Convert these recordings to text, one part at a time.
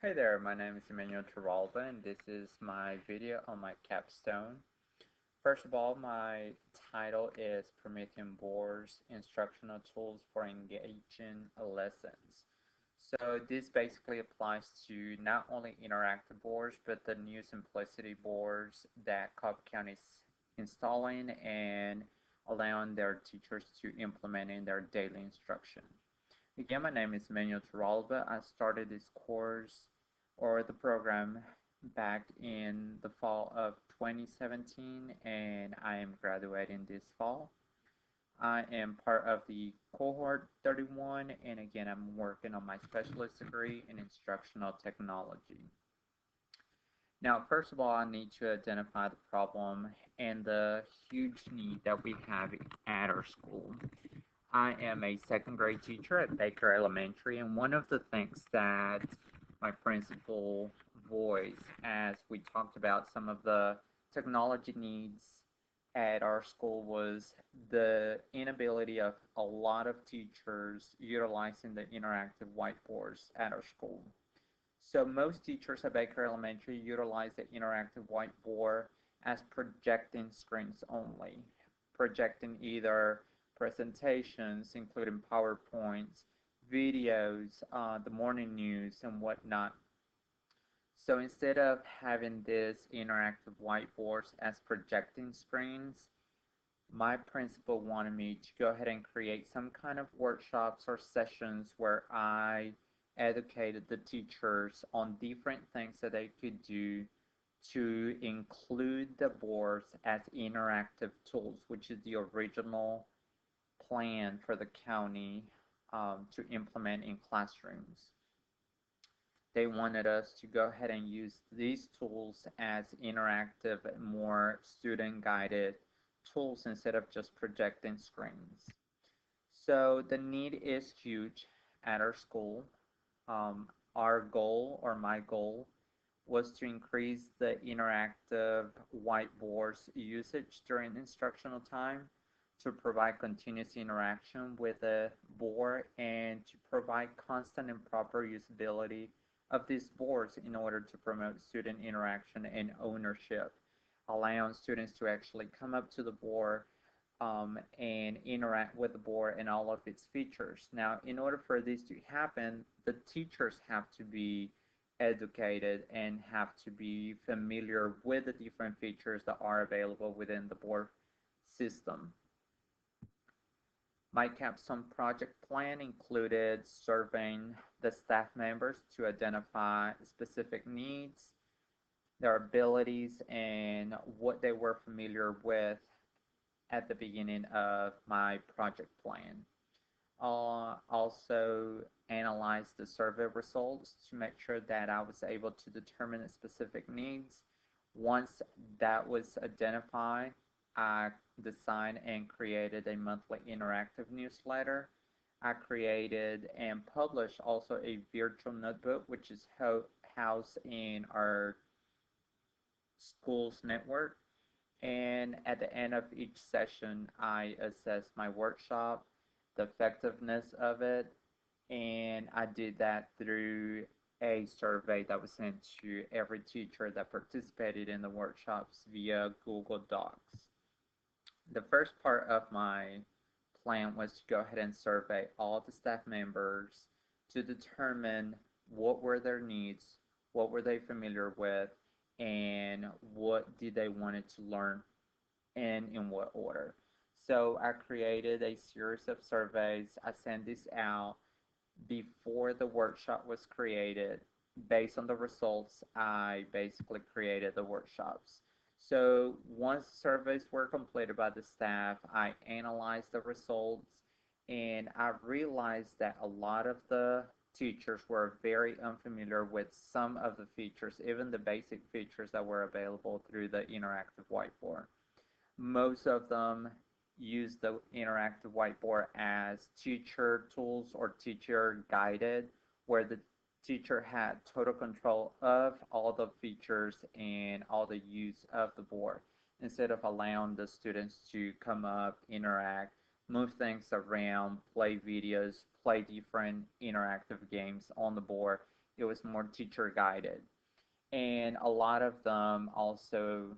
Hey there, my name is Emmanuel Terralba, and this is my video on my capstone. First of all, my title is Promethean Boards Instructional Tools for Engaging Lessons. So this basically applies to not only interactive boards, but the new simplicity boards that Cobb County is installing and allowing their teachers to implement in their daily instruction. Again, my name is Manuel Turalba. I started this course or the program back in the fall of 2017, and I am graduating this fall. I am part of the cohort 31, and again, I'm working on my specialist degree in instructional technology. Now, first of all, I need to identify the problem and the huge need that we have at our school. I am a second grade teacher at Baker Elementary, and one of the things that my principal voiced as we talked about some of the technology needs at our school was the inability of a lot of teachers utilizing the interactive whiteboards at our school. So most teachers at Baker Elementary utilize the interactive whiteboard as projecting screens only, projecting either presentations, including PowerPoints, videos, the morning news, and whatnot. So instead of having this interactive whiteboards as projecting screens, my principal wanted me to go ahead and create some kind of workshops or sessions where I educated the teachers on different things that they could do to include the boards as interactive tools, which is the original plan for the county to implement in classrooms. They wanted us to go ahead and use these tools as interactive, more student-guided tools instead of just projecting screens. So the need is huge at our school. Our goal, or my goal, was to increase the interactive whiteboards usage during instructional time, to provide continuous interaction with the board, and to provide constant and proper usability of these boards in order to promote student interaction and ownership, allowing students to actually come up to the board and interact with the board and all of its features. Now, in order for this to happen, the teachers have to be educated and have to be familiar with the different features that are available within the board system. My capstone project plan included surveying the staff members to identify specific needs, their abilities, and what they were familiar with at the beginning of my project plan. Also analyze the survey results to make sure that I was able to determine the specific needs. Once that was identified, I designed and created a monthly interactive newsletter. I created and published also a virtual notebook, which is housed in our school's network. And at the end of each session, I assess my workshop, the effectiveness of it, and I did that through a survey that was sent to every teacher that participated in the workshops via Google Docs. The first part of my plan was to go ahead and survey all the staff members to determine what were their needs, what were they familiar with, and what did they wanted to learn and in what order. So I created a series of surveys. I sent this out before the workshop was created. Based on the results, I basically created the workshops. So once surveys were completed by the staff, I analyzed the results, and I realized that a lot of the teachers were very unfamiliar with some of the features, even the basic features that were available through the interactive whiteboard. Most of them use the interactive whiteboard as teacher tools or teacher guided, where the teacher had total control of all the features and all the use of the board, instead of allowing the students to come up, interact, move things around, play videos, play different interactive games on the board, it was more teacher guided. And a lot of them also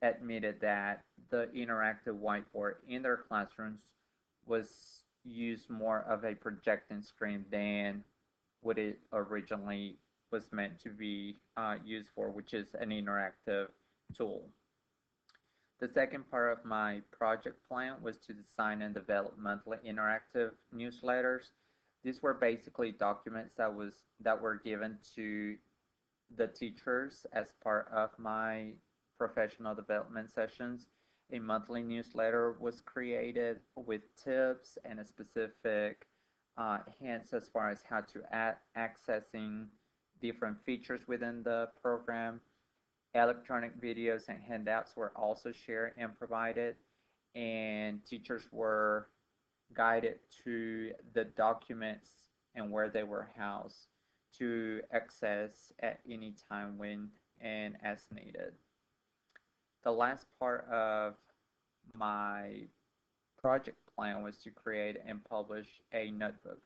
admitted that the interactive whiteboard in their classrooms was used more of a projecting screen than what it originally was meant to be used for, which is an interactive tool. The second part of my project plan was to design and develop monthly interactive newsletters. These were basically documents that were given to the teachers as part of my professional development sessions. A monthly newsletter was created with tips and a specific hints as far as how to accessing different features within the program. Electronic videos and handouts were also shared and provided, and teachers were guided to the documents and where they were housed to access at any time when and as needed. The last part of my project plan was to create and publish a notebook.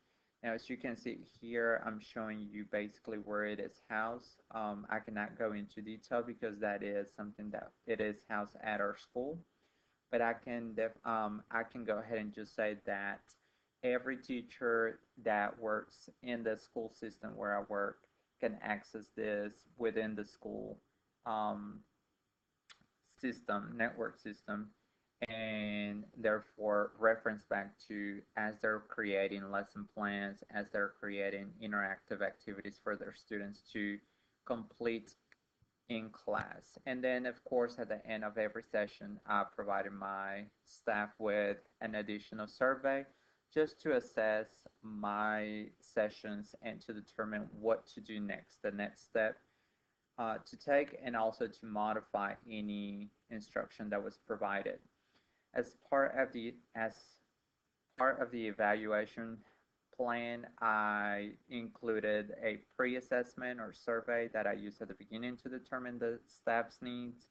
Now, as you can see here, I'm showing you basically where it is housed. I cannot go into detail because that is something that it is housed at our school, but I can go ahead and just say that every teacher that works in the school system where I work can access this within the school um, network system, and therefore reference back to as they're creating lesson plans, as they're creating interactive activities for their students to complete in class. And then, of course, at the end of every session, I provided my staff with an additional survey just to assess my sessions and to determine what to do next, the next step to take, and also to modify any instruction that was provided. As part of the evaluation plan, I included a pre-assessment or survey that I used at the beginning to determine the staff's needs.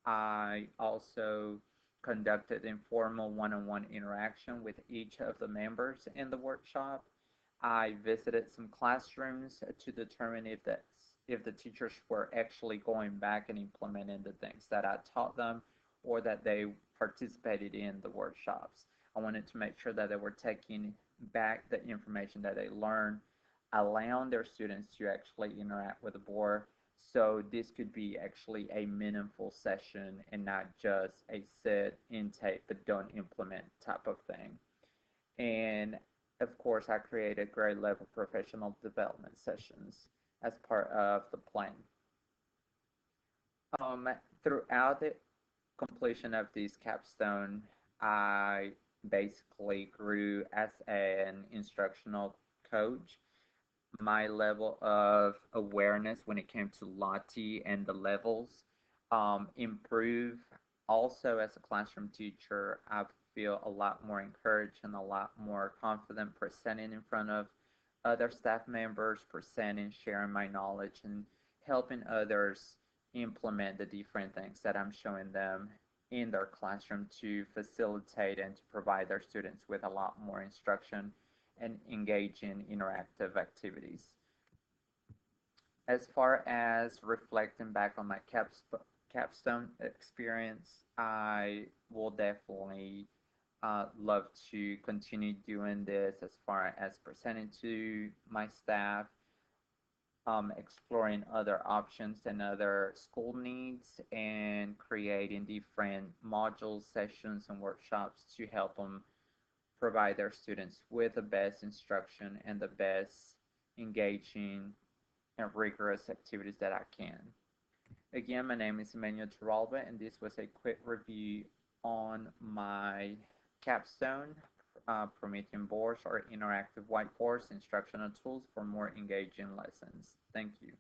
I also conducted informal one-on-one interaction with each of the members in the workshop. I visited some classrooms to determine if the teachers were actually going back and implementing the things that I taught them or that they participated in the workshops. I wanted to make sure that they were taking back the information that they learned, allowing their students to actually interact with the board. So this could be actually a meaningful session and not just a sit, intake, but don't implement type of thing. And of course, I created grade level professional development sessions as part of the plan. Um, Throughout the completion of this capstone, I basically grew as an instructional coach. My level of awareness when it came to Lottie and the levels improve. Also, as a classroom teacher, I feel a lot more encouraged and a lot more confident presenting in front of other staff members, presenting, sharing my knowledge, and helping others implement the different things that I'm showing them in their classroom to facilitate and to provide their students with a lot more instruction and engage in interactive activities. As far as reflecting back on my capstone experience, I will definitely love to continue doing this as far as presenting to my staff, exploring other options and other school needs, and creating different modules, sessions, and workshops to help them provide their students with the best instruction and the best engaging and rigorous activities that I can. Again, my name is Emmanuel Turalba, and this was a quick review on my capstone, Promethean boards or interactive whiteboards, instructional tools for more engaging lessons. Thank you.